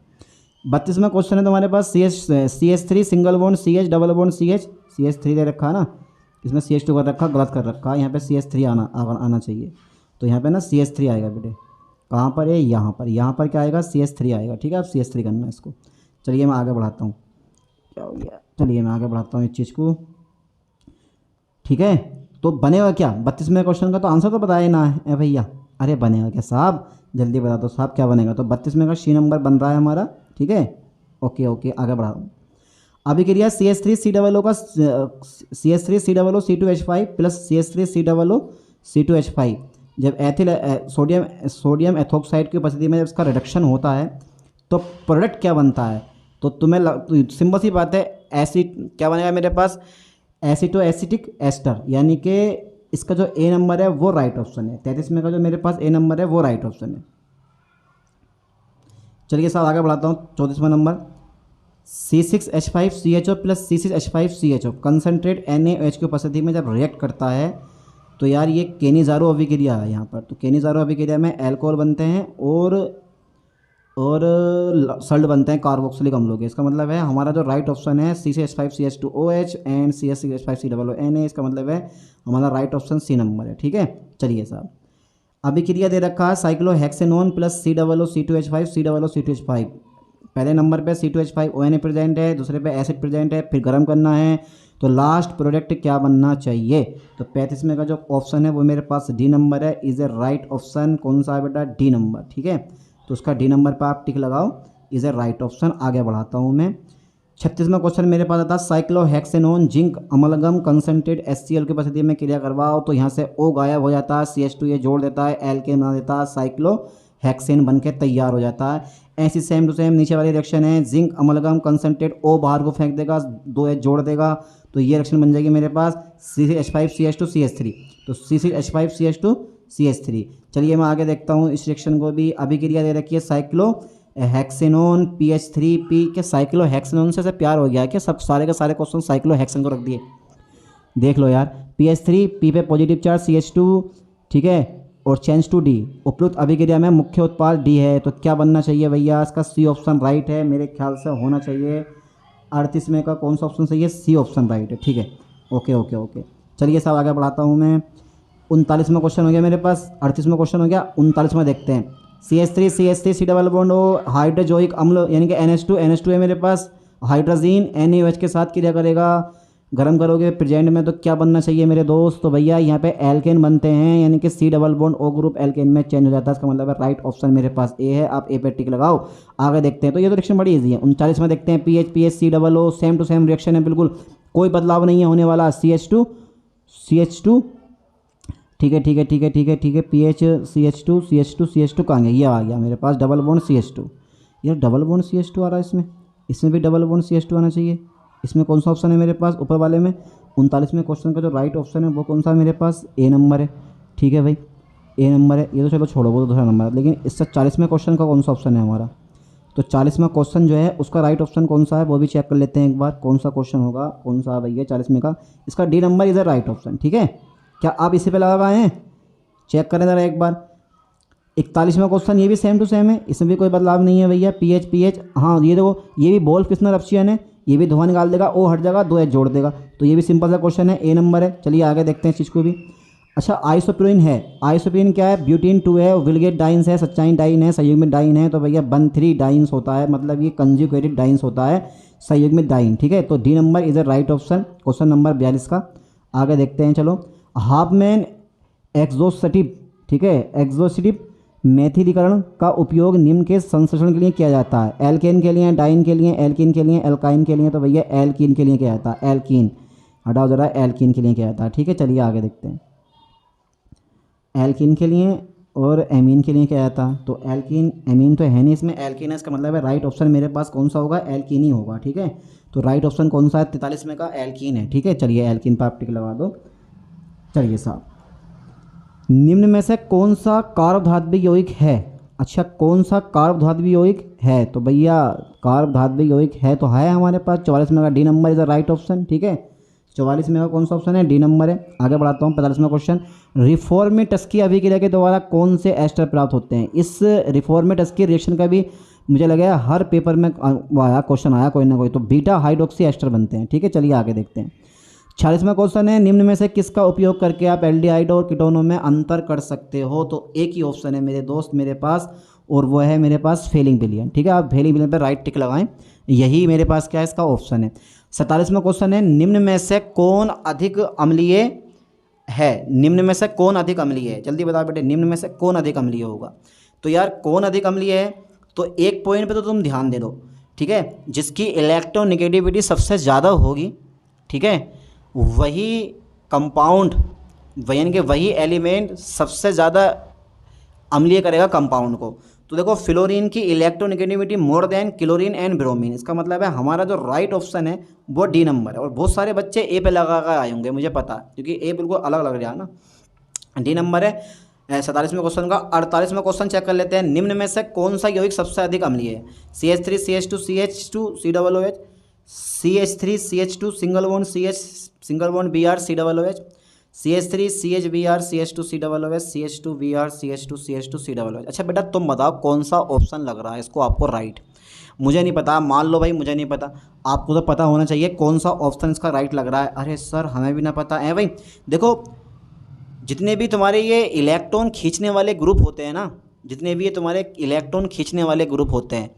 32वां क्वेश्चन है तुम्हारे पास CH3 single bond CH double bond CH3 दे रखा है ना, इसमें CH2 कर रखा, गलत कर रखा है, यहाँ पे CH3 आना चाहिए। तो यहाँ पे ना CH3 आएगा बेटे, कहाँ पर है, यहाँ पर क्या आएगा CH3 आएगा। ठीक है, आप CH3 करना इसको। चलिए मैं आगे बढ़ाता हूँ, क्या हो गया, चलिए मैं आगे बढ़ाता हूँ इस चीज़ को। ठीक है, तो बनेगा क्या 32वें क्वेश्चन का, तो आंसर तो बताया ना है भैया। अरे बनेगा क्या साहब, जल्दी बता दो साहब क्या बनेगा। तो 32वें का सी नंबर बन रहा है हमारा। ठीक है, ओके आगे बढ़ा रहा हूँ। अभिक्रिया CH3COO का CH3COO C2H5 plus CH3COO C2H5 जब एथिल सोडियम एथोक्साइड की उपस्थिति में जब इसका रिडक्शन होता है तो प्रोडक्ट क्या बनता है। तो तुम्हें सिंपल सी बात है, एसिड क्या बनेगा मेरे पास, एसिटोएसिटिक एस्टर, यानी कि इसका जो ए नंबर है वो राइट ऑप्शन है। 33वें का जो मेरे पास ए नंबर है वो राइट ऑप्शन है। चलिए साहब आगे बढ़ाता हूँ। 34वां number C6H5CHO plus C6H5CHO concentrate NaOH की उपस्थिति में जब रिएक्ट करता है तो यार ये केनिज़ारो अभिक्रिया है यहाँ पर। तो केनिज़ारो अभिक्रिया में अल्कोहल बनते हैं और सल्ट बनते हैं कार्बोक्सिलिक अम्लों के। इसका मतलब है हमारा जो राइट ऑप्शन है CH5CH2OH एंड CH6H5COONA, इसका मतलब है हमारा राइट ऑप्शन सी नंबर है। ठीक है, चलिए साहब अभिक्रिया दे रखा है साइक्लोहेक्सेनोन प्लस COO C2H5 पहले नंबर पे C2H5ONA प्रेजेंट है, दूसरे पे एसिड प्रेजेंट है, फिर गर्म करना है। तो लास्ट प्रोडक्ट क्या बनना चाहिए। तो 35वें का जो ऑप्शन है वो मेरे पास डी नंबर है, इज़ ए राइट ऑप्शन। कौन सा है बेटा, डी नंबर। ठीक है, तो उसका डी नंबर पर आप टिक लगाओ। Is a right option. आगे बढ़ाता हूँ मैं। 36वां क्वेश्चन मेरे पास आता है cyclohexanone zinc amalgam concentrate HCl की उपस्थिति में क्रिया करवाओ, तो यहाँ से O गायब हो जाता है, CH2 ये जोड़ देता है, एल्केन बना देता है, साइक्लोहेक्सेन बन के तैयार हो जाता है। ऐसी सेम टू सेम नीचे वाली रिएक्शन है, जिंक अमलगम कंसनट्रेट O बाहर को फेंक देगा, 2H जोड़ देगा, तो ये रिएक्शन बन जाएगी मेरे पास C6H5CH2CH3, तो C6H5CH2CH3। चलिए मैं आगे देखता हूँ इस रिएक्शन को भी। अभी क्रिया दे रखी है साइक्लो हेक्सेनोन PH3P के साइक्लो हेक्सेनोन से प्यार हो गया है क्या? सब सारे के सारे क्वेश्चन साइक्लो हेक्सेन को रख दिए। देख लो यार, PH3P पे पॉजिटिव चार्ज CH2, ठीक है, और चेंज टू D। उपयुक्त अभिक्रिया में मुख्य उत्पाद D है, तो क्या बनना चाहिए भैया? इसका C ऑप्शन राइट है मेरे ख्याल से होना चाहिए। 38 में का कौन सा ऑप्शन सही है? C ऑप्शन राइट है, ठीक है। ओके ओके ओके, चलिए साहब आगे बढ़ाता हूँ मैं। 39वां क्वेश्चन हो गया मेरे पास, 38वां क्वेश्चन हो गया। 39वां देखते हैं। CH3 C डबल बॉन्ड हो हाइड्रोजोइक अम्ल यानी कि NH2 है मेरे पास, हाइड्रोजीन NaOH के साथ क्रिया करेगा, गर्म करोगे प्रेजेंट में, तो क्या बनना चाहिए मेरे दोस्त? तो भैया यहाँ पे एल्केन बनते हैं, यानी कि C double bond O group alkene में चेंज हो जाता है। इसका मतलब है राइट ऑप्शन मेरे पास A है। आप A पे टिक लगाओ। आगे देखते हैं, तो ये तो रिएक्शन बड़ी इजी है। 39 में देखते हैं PH C double O, same to same reaction है, बिल्कुल कोई बदलाव नहीं है होने वाला। CH2 ठीक है PH CH2 कहाँ गया? ये आ गया मेरे पास डबल बॉन्ड CH2। यार डबल बॉन्ड CH2 आ रहा है इसमें भी डबल बॉन्ड CH2 आना चाहिए। इसमें कौन सा ऑप्शन है मेरे पास ऊपर वाले में? 39वें क्वेश्चन का जो राइट ऑप्शन है वो कौन सा है मेरे पास? A नंबर है, ठीक है भाई, A नंबर है। ये तो चलो छोड़ो, वो तो दूसरा नंबर है, लेकिन इससे 40वें क्वेश्चन का कौन सा ऑप्शन है हमारा? तो 40वां क्वेश्चन जो है उसका राइट ऑप्शन कौन सा है वो भी चेक कर लेते हैं एक बार। कौन सा क्वेश्चन होगा, कौन सा भैया 40वें का? इसका D number is the right option, ठीक है। क्या आप इसी पे लगा पाए हैं? चेक करें ज़रा एक बार। 41वां क्वेश्चन, ये भी सेम टू सेम है, इसमें भी कोई बदलाव नहीं है भैया। PH हाँ ये देखो, ये भी बॉल किसना रप्शियन है, ये भी धुआं निकाल देगा, O हट जाएगा, 2H जोड़ देगा, तो ये भी सिंपल सा क्वेश्चन है, A नंबर है। चलिए आगे देखते हैं इस चीज़ को भी। अच्छा आइसोप्रीन है, आइसोप्रीन क्या है? ब्यूटीन 2 है, विलगेट डाइन्स है, सच्चाइन डाइन है, संयुग्मित डाइन है, तो भैया 1,3 डाइन्स होता है, मतलब ये कंजुगेटेड डाइन्स होता है, संयुग्मित डाइन, ठीक है। तो D number is the right option, question number 42 का। आगे देखते हैं, चलो। हाफमैन एक्सोसेटिव, ठीक है, एक्सोसेटिव मेथिलीकरण का उपयोग निम्न के संश्लेषण के लिए किया जाता है। एल्केन के लिए, डाइन के लिए, एल्कीन के लिए, एल्काइन के लिए, तो भैया एल्कीन के लिए किया जाता है। एल्कीन हटाओ जरा, एल्कीन के लिए किया जाता है, ठीक है। चलिए आगे देखते हैं। एल्कीन के लिए और एमीन के लिए क्या जाता है? तो एल्कीन एमीन तो है नहीं इसमें, एल्कीन है, इसका मतलब है राइट ऑप्शन मेरे पास कौन सा होगा? एल्कीन ही होगा, ठीक है। तो राइट ऑप्शन कौन सा है? 43 में का एल्कीन है, ठीक है। चलिए एल्कीन पर आप टिक लगा दो। चलिए साहब, निम्न में से कौन सा कार्बधात्विक यौगिक है? अच्छा कौन सा कार्बधात्विक यौगिक है? तो भैया कार्बधात्विक यौगिक है तो है हमारे पास 44 में का D number is the right option, ठीक है। 44 में का कौन सा ऑप्शन है? D नंबर है। आगे बढ़ाता हूँ 45वां क्वेश्चन। रिफॉर्मेटस्की अभिक्रिया के द्वारा कौन से एस्टर प्राप्त होते हैं? इस रिफॉर्मेटस्की रिएक्शन का भी मुझे लगा हर पेपर में आया क्वेश्चन, आया कोई ना कोई, तो बीटा हाइड्रोक्सी एस्टर बनते हैं, ठीक है। चलिए आगे देखते हैं। 46वां क्वेश्चन है, निम्न में से किसका उपयोग करके आप एल्डिहाइड और कीटोनों में अंतर कर सकते हो? तो एक ही ऑप्शन है मेरे दोस्त मेरे पास, और वो है मेरे पास फेलिंग विलयन, ठीक है। आप फेलिंग विलयन पर राइट टिक लगाएं, यही मेरे पास क्या है इसका ऑप्शन है। 47वां क्वेश्चन है, निम्न में से कौन अधिक अम्लीय है? निम्न में से कौन अधिक अम्लीय है? जल्दी बताओ बेटे, निम्न में से कौन अधिक अम्लीय होगा? तो यार कौन अधिक अम्लीय है, तो एक पॉइंट पे तो तुम ध्यान दे दो, ठीक है। जिसकी इलेक्ट्रोनेगेटिविटी सबसे ज़्यादा होगी, ठीक है, वही कंपाउंड यानी कि वही एलिमेंट सबसे ज़्यादा अम्लीय करेगा कंपाउंड को। तो देखो फ्लोरीन की electronegativity more than chlorine and bromine, इसका मतलब है हमारा जो राइट ऑप्शन है वो D नंबर है। और बहुत सारे बच्चे A पे लगा कर आए होंगे, मुझे पता है, क्योंकि A बिल्कुल अलग लग रहा है ना। D नंबर है 47वें क्वेश्चन का। 48वां क्वेश्चन चेक कर लेते हैं, निम्न में से कौन सा यौगिक सबसे अधिक अम्लीय है? CH3 CH2 CH2 COOH, CH3 CH2 single bond Br COOH, CH3 CHBr CH2 COOH, CH2Br CH2 CH2 COOH। अच्छा बेटा तुम बताओ कौन सा ऑप्शन लग रहा है इसको आपको राइट? मुझे नहीं पता, मान लो भाई मुझे नहीं पता, आपको तो पता होना चाहिए कौन सा ऑप्शन इसका राइट लग रहा है। अरे सर हमें भी ना पता है भाई। देखो जितने भी तुम्हारे ये इलेक्ट्रॉन खींचने वाले ग्रुप होते हैं ना, जितने भी ये तुम्हारे इलेक्ट्रॉन खींचने वाले ग्रुप होते हैं,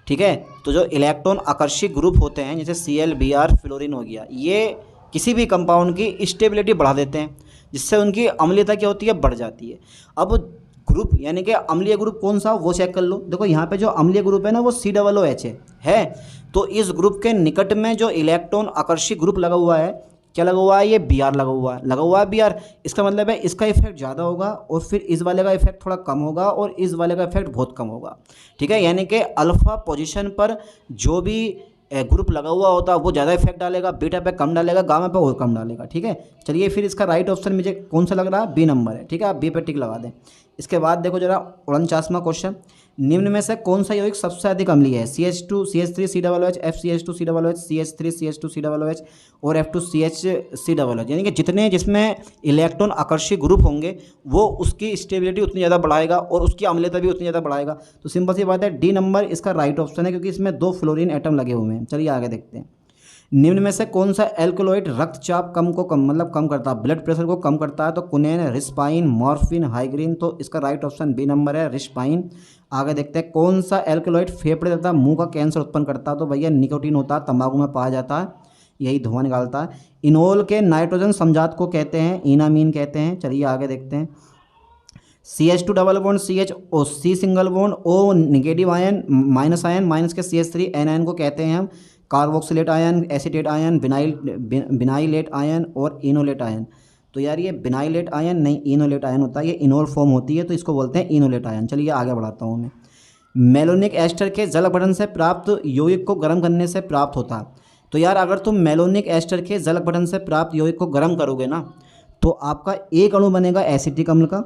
ठीक है, तो जो इलेक्ट्रॉन आकर्षी ग्रुप होते हैं जैसे ClBr फ्लोरीन हो गया, ये किसी भी कंपाउंड की स्टेबिलिटी बढ़ा देते हैं, जिससे उनकी अम्लीयता क्या होती है? बढ़ जाती है। अब ग्रुप यानी कि अम्लीय ग्रुप कौन सा वो चेक कर लो। देखो यहाँ पे जो अम्लीय ग्रुप है ना वो COOH है। तो इस ग्रुप के निकट में जो इलेक्ट्रॉन आकर्षी ग्रुप लगा हुआ है, क्या लगा हुआ है, ये Br लगा हुआ है Br। इसका मतलब है इसका इफेक्ट ज़्यादा होगा और फिर इस वाले का इफेक्ट थोड़ा कम होगा और इस वाले का इफेक्ट बहुत कम होगा। ठीक है, यानी कि अल्फा पोजीशन पर जो भी ग्रुप लगा हुआ होता है वो ज़्यादा इफेक्ट डालेगा, बीटा पे कम डालेगा, गामा पे और कम डालेगा। ठीक है, चलिए फिर इसका राइट ऑप्शन मुझे कौन सा लग रहा है, बी नंबर है। ठीक है, आप बी पे टिक लगा दें। इसके बाद देखो जरा 49वां क्वेश्चन, निम्न में से कौन सा यौगिक सबसे अधिक अम्लीय है, CH2 CH3 COOH, FCH2 COOH, CH3 CH2 COOH और F2 CH COOH। यानी कि जितने जिसमें इलेक्ट्रॉन आकर्षी ग्रुप होंगे वो उसकी स्टेबिलिटी उतनी ज़्यादा बढ़ाएगा और उसकी अम्लीयता भी उतनी ज़्यादा बढ़ाएगा। तो सिंपल सी बात है, डी नंबर इसका राइट ऑप्शन है, क्योंकि इसमें 2 फ्लोरीन एटम लगे हुए हैं। चलिए आगे देखते हैं, निम्न में से कौन सा एल्कलॉइड रक्तचाप कम करता है, ब्लड प्रेशर को कम करता है। तो कुनेन, रिस्पाइन, मॉर्फिन, हाइग्रीन। तो इसका राइट ऑप्शन बी नंबर है, रिस्पाइन। आगे देखते हैं, कौन सा एल्कलॉइड फेफड़े तथा मुंह का कैंसर उत्पन्न करता है। तो भैया निकोटीन होता है, तंबाकू में पाया जाता है, यही धुआं निकालता है। इनोल के नाइट्रोजन समजात को कहते हैं, इनामीन कहते हैं। चलिए आगे देखते हैं, CH2 double bond CH O C single bond O negative ion minus के CH3 एनायन को कहते हैं हम carboxylate ion, acetate ion, vinylate ion और इनोलेट आयन। तो यार ये बिनाइलेट आयन नहीं, इनोलेट आयन होता है, ये इनोल फॉर्म होती है तो इसको बोलते हैं इनोलेट आयन। चलिए आगे बढ़ाता हूँ मैं, मेलोनिक एस्टर के जल अपघटन से प्राप्त यौगिक को गर्म करने से प्राप्त होता है। तो यार अगर तुम मेलोनिक एस्टर के जल अपघटन से प्राप्त यौगिक को गर्म करोगे ना तो आपका एक अणु बनेगा एसिटिक अम्ल का,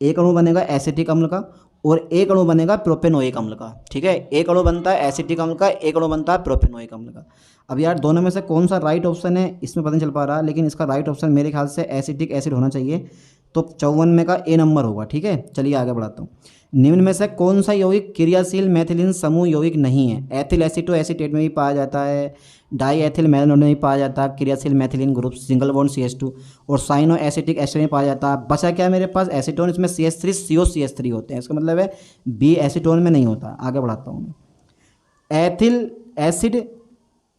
एक अणु बनेगा एसिटिक अम्ल का और एक अणु बनेगा प्रोपेनोइक अम्ल का। ठीक है, एक अणु बनता है एसिटिक अम्ल का, एक अणु बनता है प्रोपेनोइक अम्ल का। अब यार दोनों में से कौन सा राइट ऑप्शन है इसमें पता नहीं चल पा रहा, लेकिन इसका राइट ऑप्शन मेरे ख्याल से एसिटिक एसिड होना चाहिए। तो 54 में का ए नंबर होगा। ठीक है, चलिए आगे बढ़ाता हूँ, निम्न में से कौन सा यौगिक क्रियाशील मैथिलीन समूह यौगिक नहीं है। एथिल एसीटो एसीटेट में भी पाया जाता है, डाई एथिल मैलोनेट में भी पाया जाता है क्रियाशील मैथिलीन ग्रुप सिंगल बॉन्ड CH2 और साइनो एसिटिक एस्टर में पाया जाता है। बचा क्या मेरे पास, एसीटोन, इसमें CH3 COCH3 होते हैं, इसका मतलब है बी एसीटोन में नहीं होता। आगे बढ़ाता हूँ मैं, एथिल एसिड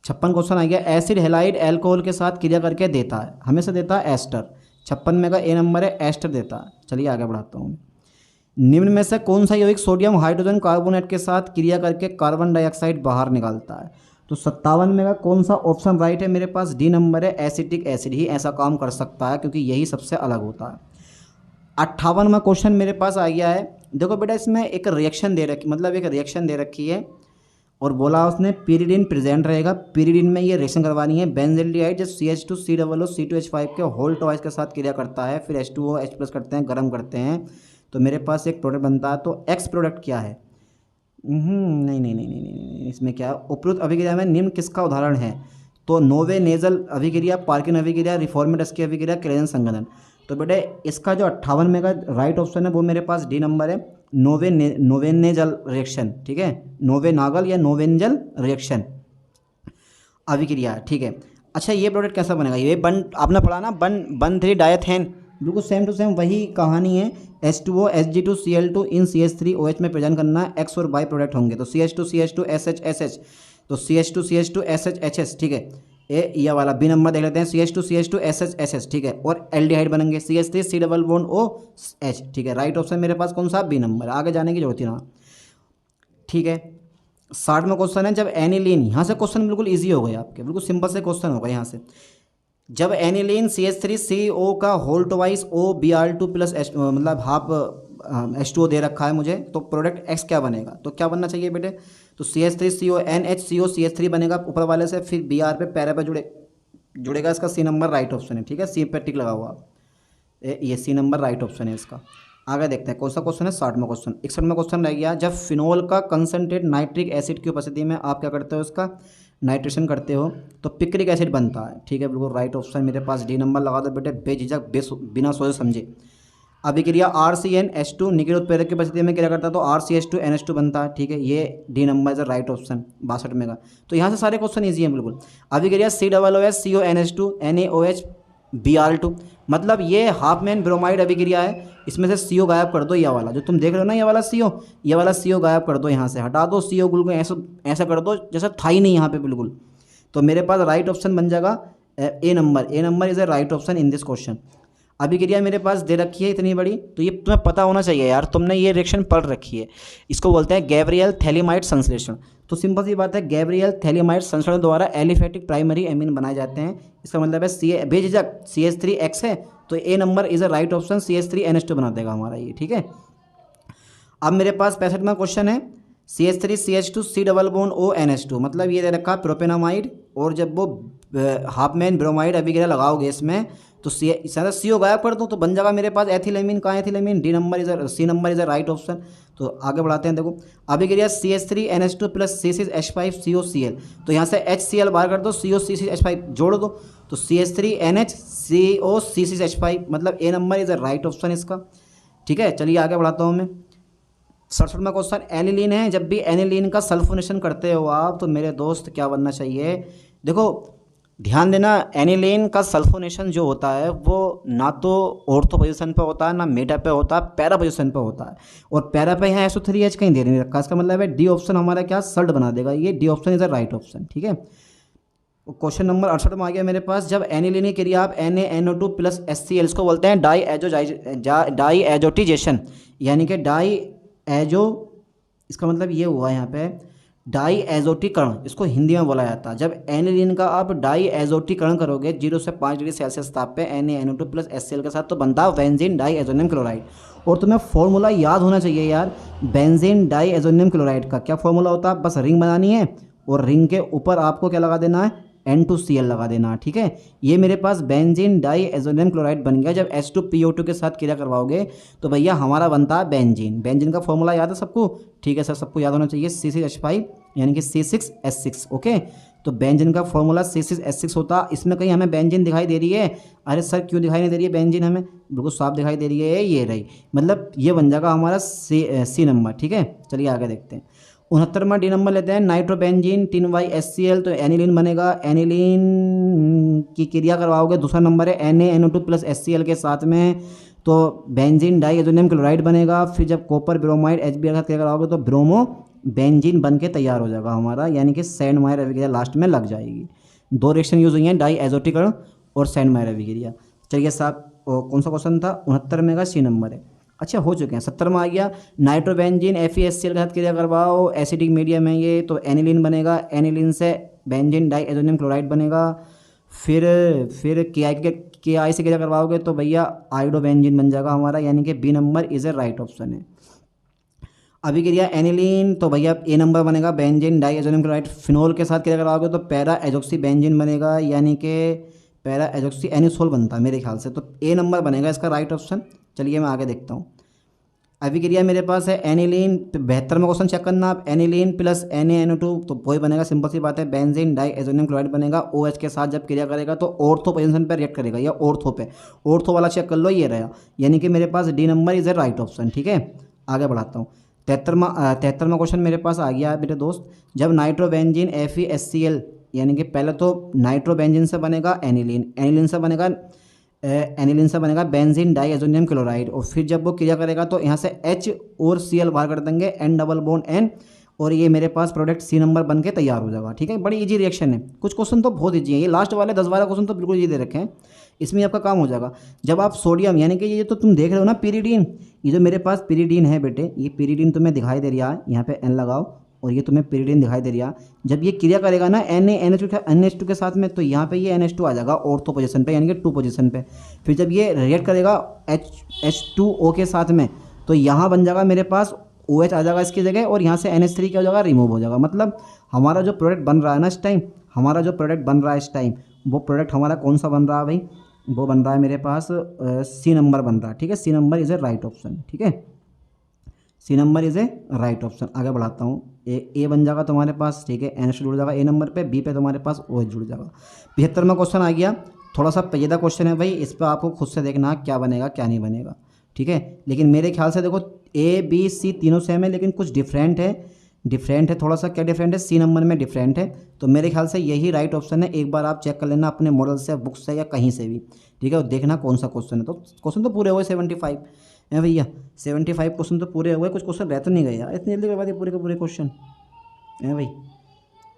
56 क्वेश्चन आ गया, एसिड हेलाइड एल्कोहल के साथ क्रिया करके देता है, हमेशा देता है एस्टर। 56 में का ए नंबर है, एस्टर देता है। चलिए आगे बढ़ाता हूँ, निम्न में से कौन सा यौगिक सोडियम हाइड्रोजन कार्बोनेट के साथ क्रिया करके कार्बन डाइऑक्साइड बाहर निकालता है। तो 57 में का कौन सा ऑप्शन राइट है मेरे पास, डी नंबर है, एसिटिक एसिड ही ऐसा काम कर सकता है क्योंकि यही सबसे अलग होता है। 58वां क्वेश्चन मेरे पास आ गया है। देखो बेटा इसमें एक रिएक्शन दे रखी, मतलब एक रिएक्शन दे रखी है और बोला उसने पीरिडिन प्रेजेंट रहेगा, पीरिडिन में ये रिएक्शन करवानी है। बेंजल्डिहाइड जब CH2 COO C2H5 के होल टॉइस के साथ क्रिया करता है, फिर H2O H+ करते हैं, गर्म करते हैं, तो मेरे पास एक प्रोडक्ट बनता है। तो एक्स प्रोडक्ट क्या है, नहीं, इसमें क्या है, उपरोक्त अभिक्रिया में निम्न किसका उदाहरण है। तो नोवे नेजल अभिक्रिया, पार्किन अभिक्रिया, रिफॉर्मेटस की अभिक्रिया, क्लेजन संघनन। तो बेटे इसका जो 58 में का राइट ऑप्शन है वो मेरे पास डी नंबर है, नोवेनेजल रिएक्शन। ठीक है, नोवेनागल या नोवेंजल रिएक्शन अभिक्रिया। ठीक है, अच्छा ये प्रोडक्ट कैसा बनेगा, ये बन आपने पढ़ा ना, बन 3 डायथेन, बिल्कुल सेम टू सेम वही कहानी है। H2O Hg2 Cl2 इन CH3OH में प्रेजेंट करना है, एक्स और बाई प्रोडक्ट होंगे। तो CH2 SH तो CH2 SHHS। ठीक है, ये वाला बी नंबर देख लेते हैं, CH2 SHSS। ठीक है, और एल्डिहाइड बनेंगे CH3 C double bond OH। ठीक है, राइट ऑप्शन मेरे पास कौन सा, बी नंबर। आगे जाने की जरूरत ही ना। ठीक है, 60वां क्वेश्चन है, जब एनिलीन, यहाँ से क्वेश्चन बिल्कुल ईजी हो गए आपके, बिल्कुल सिंपल से क्वेश्चन होगा यहाँ से। जब एनिलीन CH3CO का होल टवाइस OBr2 प्लस मतलब हाफ H2O दे रखा है मुझे, तो प्रोडक्ट X क्या बनेगा। तो क्या बनना चाहिए बेटे, तो CH3CO NHCO CH3 बनेगा ऊपर वाले से, फिर Br पे पैरा पे जुड़ेगा, इसका C नंबर राइट ऑप्शन है। ठीक है, C पे टिक लगा हुआ, ये C नंबर राइट ऑप्शन है इसका। आगे देखते हैं कौन सा क्वेश्चन है, 60वां क्वेश्चन। 61वां क्वेश्चन रह गया, जब फिनोल का कंसनट्रेट नाइट्रिक एसिड की उपस्थिति में आप क्या करते हो, इसका नाइट्रेशन करते हो तो पिक्रिक एसिड बनता है। ठीक है, बिल्कुल राइट ऑप्शन मेरे पास डी नंबर लगा दो बेटे, बेझिझक बिना सोचे समझे। अभिक्रिया RCnH2 निकेल उत्प्रेरक की उपस्थिति में क्या करता है, तो RCH2NH2 बनता है। ठीक है, ये D number is right option 62 में का। तो यहाँ से सारे क्वेश्चन ईजी हैं बिल्कुल। अभिक्रिया COOH CONH2 NaOH Br2, मतलब ये हाफ मैन ब्रोमाइड अभिक्रिया है, इसमें से CO गायब कर दो, ये वाला जो तुम देख रहे हो ना, ये वाला CO गायब कर दो, यहाँ से हटा दो CO गुल को, ऐसा कर दो जैसा था ही नहीं यहाँ पे बिल्कुल। तो मेरे पास राइट ऑप्शन बन जाएगा A number is a right option in this question. अभी क्रिया मेरे पास दे रखी है इतनी बड़ी, तो ये तुम्हें पता होना चाहिए यार, तुमने ये रिएक्शन पढ़ रखी है। इसको बोलते हैं गैब्रियल थैलीमाइड संश्लेषण। तो सिंपल सी बात है, गैब्रियल थैलीमाइड संश्लेषण द्वारा एलिफेटिक प्राइमरी एमीन बनाए जाते हैं। इसका मतलब है सी बेझिझक CH3X है, तो A number is a right option, CH3NH2 बना देगा हमारा ये, ठीक है। अब मेरे पास 65वां क्वेश्चन है, CH3CH2 C double bond ONH2, मतलब ये दे रखा है प्रोपेनामाइड, और जब वो हाफ मैन ब्रोमाइड अभी गिरा लगाओगे इसमें तो सी ओ गायब कर दो तो बन जाएगा मेरे पास एथिलेमिन। कहाँ ethylamine? C number is a right option. तो आगे बढ़ाते हैं, देखो अभी गिरा CH3NH2 प्लस C6H5COCl, तो यहाँ से HCl बाहर कर दो, COC6H5 जोड़ दो, तो CH3NH COC6H5, मतलब A number is a right option इसका, ठीक है। चलिए आगे बढ़ाता हूँ मैं। 67वां क्वेश्चन एनिलीन है। जब भी एनिलीन का सल्फोनेशन करते हो आप, तो मेरे दोस्त क्या बनना चाहिए, देखो ध्यान देना, एनिलीन का सल्फोनेशन जो होता है वो ना तो ऑर्थो पोजीशन पे होता है, ना मेटा पे होता है, पैरा पोजीशन पे होता है। और पैरा पे यहाँ SO3H कहीं दे नहीं रखा, इसका मतलब है डी ऑप्शन हमारा क्या सल्ट बना देगा, ये D option is the right option, ठीक है। क्वेश्चन नंबर 68 में आ गया मेरे पास, जब एनिलीन की क्रिया आप NaNO2 प्लस HCl, इसको बोलते हैं डाई एजोटिजेशन, यानी कि डाई एजो, इसका मतलब ये हुआ यहाँ पे डाई एजोटीकरण, इसको हिंदी में बोला जाता है। जब एनिलीन का आप डाई एजोटीकरण करोगे 0 से 5 डिग्री सेल्सियस ताप पे NaNO2 प्लस HCl के साथ, तो बनता है बेंजीन डाई एजोनियम क्लोराइड। और तुम्हें फॉर्मूला याद होना चाहिए यार, बेंजीन डाई एजोनियम क्लोराइड का क्या फॉर्मूला होता है, बस रिंग बनानी है और रिंग के ऊपर आपको क्या लगा देना है, N2Cl लगा देना, ठीक है। ये मेरे पास बेंजीन डाई एजोनियम क्लोराइड बन गया। जब H2PO2 के साथ क्रिया करवाओगे तो भैया हमारा बनता है बेंजीन। बेंजीन का फॉर्मूला याद है सबको? ठीक है सर, सबको याद होना चाहिए, C6H5 यानी कि C6H6, ओके। तो बेंजीन का फॉर्मूला C6H6 होता। इसमें कहीं हमें बेंजीन दिखाई दे रही है? अरे सर क्यों दिखाई नहीं दे रही है बेंजीन, हमें बिल्कुल साफ दिखाई दे रही है, ये रही, मतलब ये बन जाएगा हमारा सी नंबर, ठीक है। चलिए आगे देखते हैं। 69वां डी नंबर लेते हैं, नाइट्रोबेंजीन 3YHCl, तो एनिलीन बनेगा। एनिलीन की क्रिया करवाओगे, दूसरा नंबर है NaNO2 प्लस HCl के साथ में, तो बेंजीन डाई एजोनियम क्लोराइड बनेगा। फिर जब कॉपर ब्रोमाइड HBr के साथ क्रिया करवाओगे तो ब्रोमो बेंजीन बन के तैयार हो जाएगा हमारा, यानी कि सैंड मायर अभिक्रिया लास्ट में लग जाएगी। दो रिएक्शन यूज हुई हैं, डाई एजोटीकरण और सैंड मायर अभिक्रिया। चलिए साहब, कौन सा क्वेश्चन था? 69 में का C नंबर है। अच्छा हो चुके हैं। 70 में आ गया, नाइट्रोबेंजीन FeHCl के साथ क्रिया करवाओ, एसिडिक मीडियम है ये, तो एनिलीन बनेगा। एनिलीन से बेंजीन डाई एजोनियम क्लोराइड बनेगा। फिर KI से क्रिया करवाओगे तो भैया आयोडोबेंजीन बन जाएगा हमारा, यानी कि B number is a right option है। अभी क्रिया एनिलीन, तो भैया A नंबर बनेगा, benzene diazonium chloride. Phenol के साथ क्रिया करवाओगे तो पैरा एजोक्सी बेंजीन बनेगा, यानी कि पैरा एजोक्सी एनिसोल बनता है मेरे ख्याल से, तो A नंबर बनेगा इसका राइट ऑप्शन। चलिए मैं आगे देखता हूँ। अभी क्रिया मेरे पास है एनिलीन, 72 में क्वेश्चन चेक करना आप, एनिलीन प्लस NaNO2, तो वही बनेगा, सिंपल सी बात है, बेंजीन डाई एजोनियम क्लोराइड बनेगा। OH के साथ जब क्रिया करेगा तो ऑर्थो पोजीशन पर रिएक्ट करेगा, या ऑर्थो पे, ऑर्थो वाला चेक कर लो, ये रहा, यानी कि मेरे पास D number is a right option, ठीक है। आगे बढ़ाता हूँ। 73वां क्वेश्चन मेरे पास आ गया है मेरे दोस्त, जब नाइट्रोबेंजीन FeHCl, यानी कि पहले तो नाइट्रोबेंजीन से बनेगा एनिलीन, एनिलीन से बनेगा बेंजीन डाई एजोनियम क्लोराइड, और फिर जब वो क्रिया करेगा तो यहाँ से H और Cl बाहर कर देंगे, N डबल बॉन्ड N, और ये मेरे पास प्रोडक्ट C नंबर बन के तैयार हो जाएगा, ठीक है। बड़ी इजी रिएक्शन है, कुछ क्वेश्चन तो बहुत इजी है, ये लास्ट वाले 10-12 क्वेश्चन तो बिल्कुल इजी दे रखे हैं, इसमें आपका काम हो जाएगा। जब आप सोडियम, यानी कि ये तो तुम देख रहे हो ना पिरीडीन, ये जो मेरे पास पिरीडीन है बेटे, ये पिरीडीन तुम्हें दिखाई दे रहा है, यहाँ पे N लगाओ, और ये तुम्हें पिरीडीन दिखाई दे रहा है। जब ये क्रिया करेगा ना NaNH2 के साथ में, तो यहाँ पे ये NH2 आ जाएगा ऑर्थो पोजीशन पे, यानी कि 2 पोजीशन पे। फिर जब ये रिएक्ट करेगा H2O के साथ में, तो यहाँ बन जाएगा मेरे पास OH आ जाएगा इसकी जगह, और यहाँ से NH3 क्या हो जाएगा, रिमूव हो जाएगा। मतलब हमारा जो प्रोडक्ट बन रहा है ना इस टाइम, वो प्रोडक्ट हमारा कौन सा बन रहा है भाई, वो बन रहा है मेरे पास C नंबर बन रहा है, ठीक है। C number is a right option, ठीक है, C number is a right option. आगे बढ़ाता हूँ। ए बन जाएगा तुम्हारे पास, ठीक है, NH जुड़ जाएगा A नंबर पे, B पे तुम्हारे पास OH जुड़ जाएगा। 75वां क्वेश्चन आ गया, थोड़ा सा पेचीदा क्वेश्चन है भाई, इस पर आपको खुद से देखना क्या बनेगा क्या नहीं बनेगा, ठीक है। लेकिन मेरे ख्याल से देखो A B C तीनों सेम है, लेकिन कुछ डिफरेंट है थोड़ा सा। क्या डिफरेंट है? C नंबर में डिफरेंट है, तो मेरे ख्याल से यही राइट ऑप्शन है। एक बार आप चेक कर लेना अपने मॉडल से, बुक से, या कहीं से भी, ठीक है, और देखना कौन सा क्वेश्चन है। तो क्वेश्चन तो पूरे हुए 75 है भैया, 75 क्वेश्चन तो पूरे हुए, कुछ क्वेश्चन रह तो नहीं गए यार, इतनी जल्दी करवा दिए पूरे के पूरे क्वेश्चन है भाई।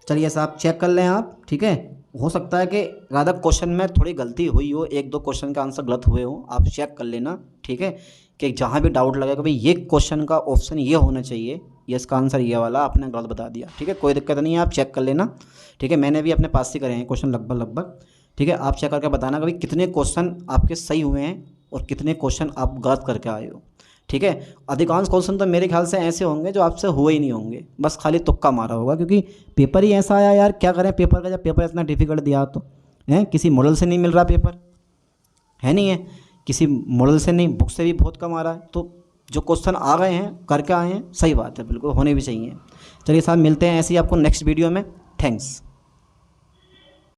चलिए साहब चेक कर लें आप, ठीक है। हो सकता है कि ज़्यादा क्वेश्चन में थोड़ी गलती हुई हो, एक दो क्वेश्चन का आंसर गलत हुए हो, आप चेक कर लेना, ठीक है। कि जहाँ भी डाउट लगे कि भाई ये क्वेश्चन का ऑप्शन ये होना चाहिए, ये इसका आंसर ये वाला आपने गलत बता दिया, ठीक है, कोई दिक्कत नहीं है, आप चेक कर लेना, ठीक है। मैंने भी अपने पास से करे हैं क्वेश्चन लगभग, ठीक है। आप चेक करके बताना कि भाई कितने क्वेश्चन आपके सही हुए हैं और कितने क्वेश्चन आप गलत करके आए हो, ठीक है। अधिकांश क्वेश्चन तो मेरे ख्याल से ऐसे होंगे जो आपसे हुए ही नहीं होंगे, बस खाली तुक्का मारा होगा, क्योंकि पेपर ही ऐसा आया यार, क्या करें पेपर का, जब पेपर इतना डिफिकल्ट दिया तो है, किसी मॉडल से नहीं मिल रहा पेपर, है नहीं है, किसी मॉडल से नहीं, बुक से भी बहुत कम आ रहा है। तो जो क्वेश्चन आ गए हैं करके आए हैं, सही बात है, बिल्कुल होने भी चाहिए। चलिए साहब, मिलते हैं ऐसे ही आपको नेक्स्ट वीडियो में। थैंक्स।